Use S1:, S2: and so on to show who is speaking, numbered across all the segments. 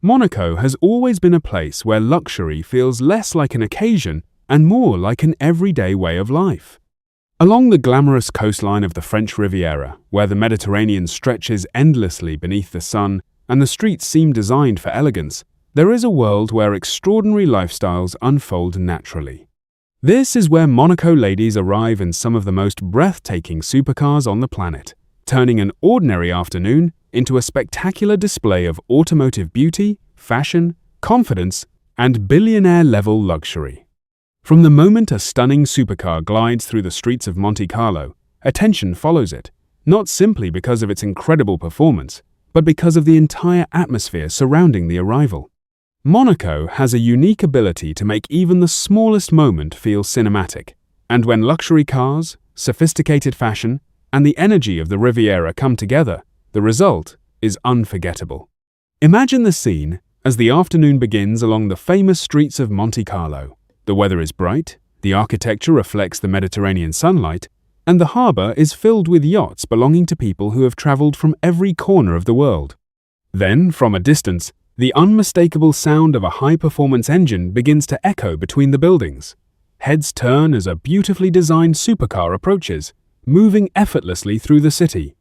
S1: Monaco has always been a place where luxury feels less like an occasion and more like an everyday way of life. Along the glamorous coastline of the French Riviera, where the Mediterranean stretches endlessly beneath the sun and the streets seem designed for elegance, there is a world where extraordinary lifestyles unfold naturally. This is where Monaco ladies arrive in some of the most breathtaking supercars on the planet, turning an ordinary afternoon into a spectacular display of automotive beauty, fashion, confidence, and billionaire-level luxury. From the moment a stunning supercar glides through the streets of Monte-Carlo, attention follows it, not simply because of its incredible performance, but because of the entire atmosphere surrounding the arrival. Monaco has a unique ability to make even the smallest moment feel cinematic, and when luxury cars, sophisticated fashion, and the energy of the Riviera come together, the result is unforgettable. Imagine the scene as the afternoon begins along the famous streets of Monte-Carlo. The weather is bright, the architecture reflects the Mediterranean sunlight, and the harbour is filled with yachts belonging to people who have travelled from every corner of the world. Then, from a distance, the unmistakable sound of a high-performance engine begins to echo between the buildings. Heads turn as a beautifully designed supercar approaches, moving effortlessly through the city.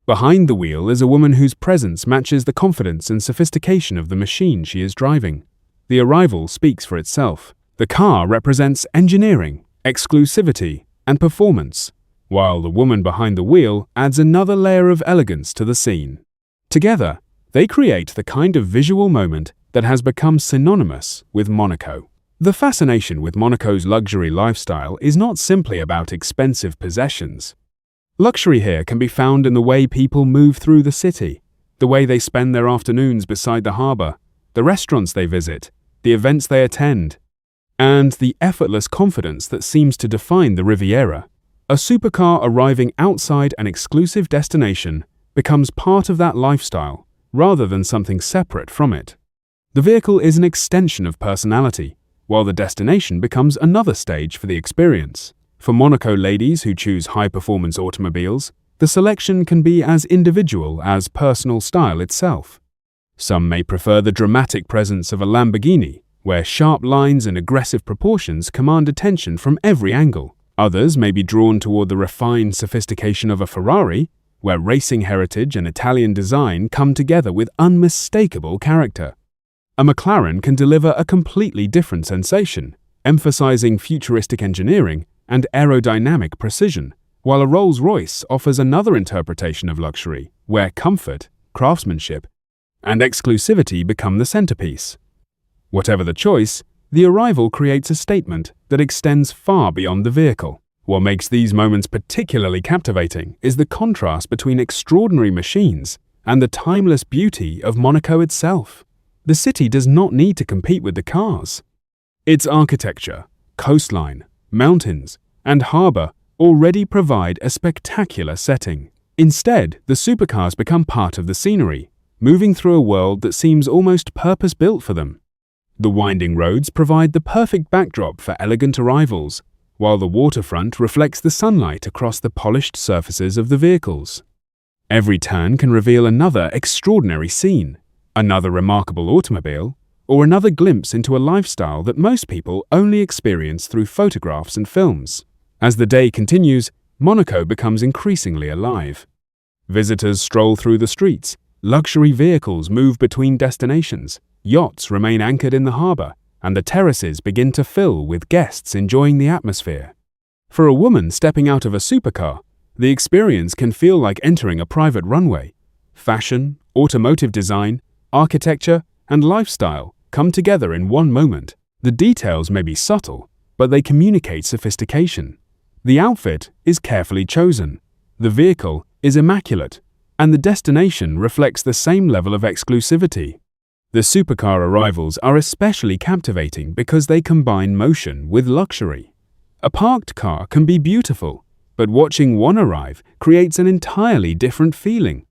S1: Behind the wheel is a woman whose presence matches the confidence and sophistication of the machine she is driving. The arrival speaks for itself. The car represents engineering, exclusivity, and performance, while the woman behind the wheel adds another layer of elegance to the scene. Together, they create the kind of visual moment that has become synonymous with Monaco. The fascination with Monaco's luxury lifestyle is not simply about expensive possessions. Luxury here can be found in the way people move through the city, the way they spend their afternoons beside the harbour, the restaurants they visit, the events they attend, and the effortless confidence that seems to define the Riviera. A supercar arriving outside an exclusive destination becomes part of that lifestyle, rather than something separate from it. The vehicle is an extension of personality, while the destination becomes another stage for the experience. For Monaco ladies who choose high-performance automobiles, the selection can be as individual as personal style itself. Some may prefer the dramatic presence of a Lamborghini, where sharp lines and aggressive proportions command attention from every angle. Others may be drawn toward the refined sophistication of a Ferrari, where racing heritage and Italian design come together with unmistakable character. A McLaren can deliver a completely different sensation, emphasizing futuristic engineering and aerodynamic precision, while a Rolls-Royce offers another interpretation of luxury, where comfort, craftsmanship, and exclusivity become the centerpiece. Whatever the choice, the arrival creates a statement that extends far beyond the vehicle. What makes these moments particularly captivating is the contrast between extraordinary machines and the timeless beauty of Monaco itself. The city does not need to compete with the cars. Its architecture, coastline, mountains, and harbour already provide a spectacular setting. Instead, the supercars become part of the scenery, moving through a world that seems almost purpose-built for them. The winding roads provide the perfect backdrop for elegant arrivals, while the waterfront reflects the sunlight across the polished surfaces of the vehicles. Every turn can reveal another extraordinary scene, another remarkable automobile, or another glimpse into a lifestyle that most people only experience through photographs and films. As the day continues, Monaco becomes increasingly alive. Visitors stroll through the streets, luxury vehicles move between destinations, yachts remain anchored in the harbour, and the terraces begin to fill with guests enjoying the atmosphere. For a woman stepping out of a supercar, the experience can feel like entering a private runway. Fashion, automotive design, architecture, and lifestyle come together in one moment. The details may be subtle, but they communicate sophistication. The outfit is carefully chosen, the vehicle is immaculate, and the destination reflects the same level of exclusivity. The supercar arrivals are especially captivating because they combine motion with luxury. A parked car can be beautiful, but watching one arrive creates an entirely different feeling.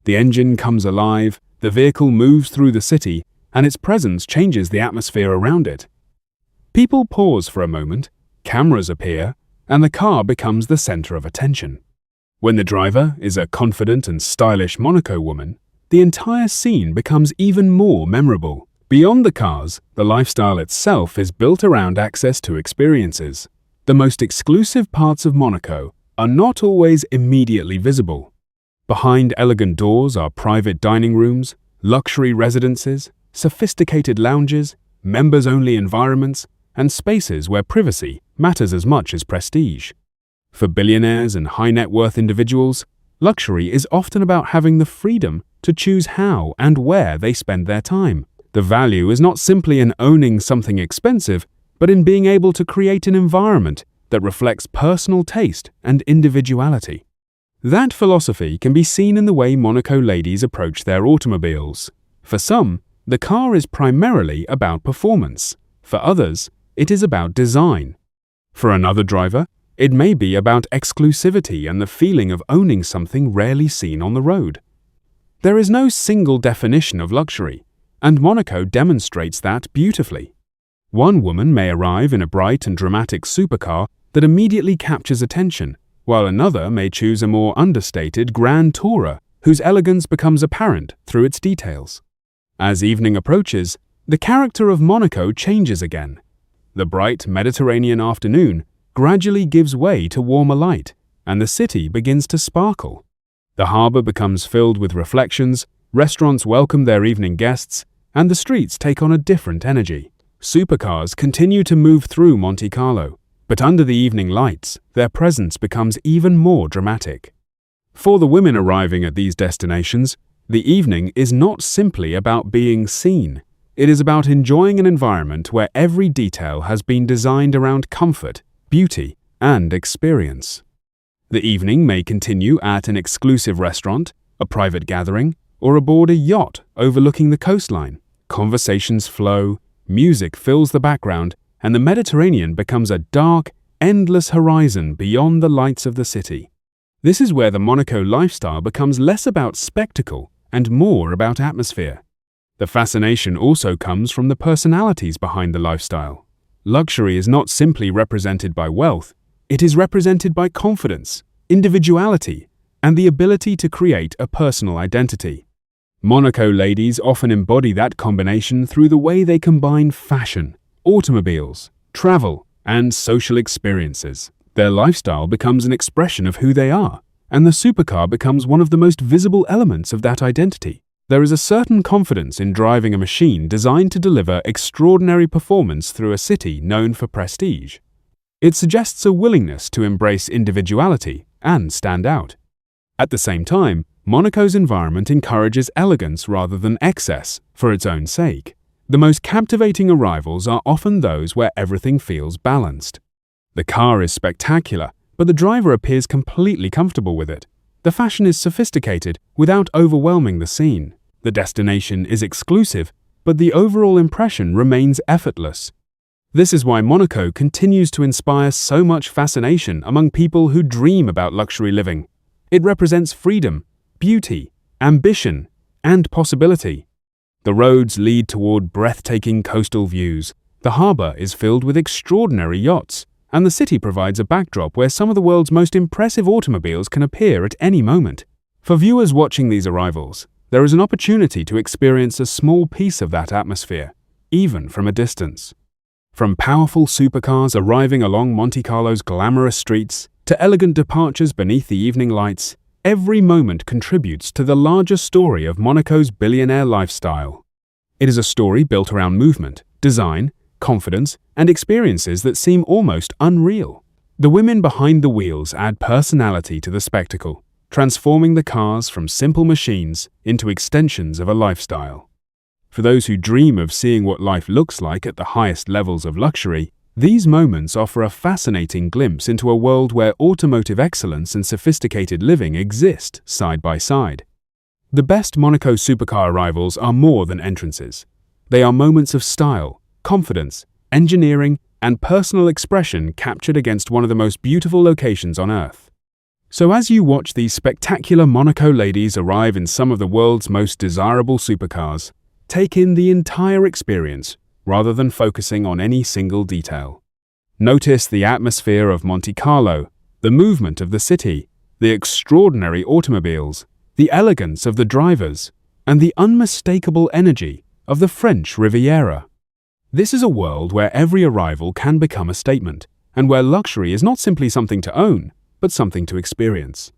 S1: The engine comes alive, the vehicle moves through the city, and its presence changes the atmosphere around it. People pause for a moment, cameras appear, and the car becomes the center of attention. When the driver is a confident and stylish Monaco woman, the entire scene becomes even more memorable. Beyond the cars, the lifestyle itself is built around access to experiences. The most exclusive parts of Monaco are not always immediately visible. Behind elegant doors are private dining rooms, luxury residences, sophisticated lounges, members-only environments, and spaces where privacy matters as much as prestige. For billionaires and high-net-worth individuals, luxury is often about having the freedom to choose how and where they spend their time. The value is not simply in owning something expensive, but in being able to create an environment that reflects personal taste and individuality. That philosophy can be seen in the way Monaco ladies approach their automobiles. For some, the car is primarily about performance. For others, it is about design. For another driver, it may be about exclusivity and the feeling of owning something rarely seen on the road. There is no single definition of luxury, and Monaco demonstrates that beautifully. One woman may arrive in a bright and dramatic supercar that immediately captures attention, while another may choose a more understated grand tourer whose elegance becomes apparent through its details. As evening approaches, the character of Monaco changes again. The bright Mediterranean afternoon gradually gives way to warmer light, and the city begins to sparkle. The harbour becomes filled with reflections, restaurants welcome their evening guests, and the streets take on a different energy. Supercars continue to move through Monte-Carlo, but under the evening lights, their presence becomes even more dramatic. For the women arriving at these destinations, the evening is not simply about being seen. It is about enjoying an environment where every detail has been designed around comfort, beauty, and experience. The evening may continue at an exclusive restaurant, a private gathering, or aboard a yacht overlooking the coastline. Conversations flow, music fills the background, and the Mediterranean becomes a dark, endless horizon beyond the lights of the city. This is where the Monaco lifestyle becomes less about spectacle and more about atmosphere. The fascination also comes from the personalities behind the lifestyle. Luxury is not simply represented by wealth, it is represented by confidence, individuality, and the ability to create a personal identity. Monaco ladies often embody that combination through the way they combine fashion, automobiles, travel, and social experiences. Their lifestyle becomes an expression of who they are, and the supercar becomes one of the most visible elements of that identity. There is a certain confidence in driving a machine designed to deliver extraordinary performance through a city known for prestige. It suggests a willingness to embrace individuality and stand out. At the same time, Monaco's environment encourages elegance rather than excess for its own sake. The most captivating arrivals are often those where everything feels balanced. The car is spectacular, but the driver appears completely comfortable with it. The fashion is sophisticated without overwhelming the scene. The destination is exclusive, but the overall impression remains effortless. This is why Monaco continues to inspire so much fascination among people who dream about luxury living. It represents freedom, beauty, ambition, and possibility. The roads lead toward breathtaking coastal views, the harbour is filled with extraordinary yachts, and the city provides a backdrop where some of the world's most impressive automobiles can appear at any moment. For viewers watching these arrivals, there is an opportunity to experience a small piece of that atmosphere, even from a distance. From powerful supercars arriving along Monte-Carlo's glamorous streets to elegant departures beneath the evening lights, every moment contributes to the larger story of Monaco's billionaire lifestyle. It is a story built around movement, design, confidence, and experiences that seem almost unreal. The women behind the wheels add personality to the spectacle, transforming the cars from simple machines into extensions of a lifestyle. For those who dream of seeing what life looks like at the highest levels of luxury, these moments offer a fascinating glimpse into a world where automotive excellence and sophisticated living exist side by side. The best Monaco supercar arrivals are more than entrances. They are moments of style, confidence, engineering, and personal expression captured against one of the most beautiful locations on Earth. So as you watch these spectacular Monaco ladies arrive in some of the world's most desirable supercars, take in the entire experience rather than focusing on any single detail. Notice the atmosphere of Monte-Carlo, the movement of the city, the extraordinary automobiles, the elegance of the drivers, and the unmistakable energy of the French Riviera. This is a world where every arrival can become a statement, and where luxury is not simply something to own, but something to experience.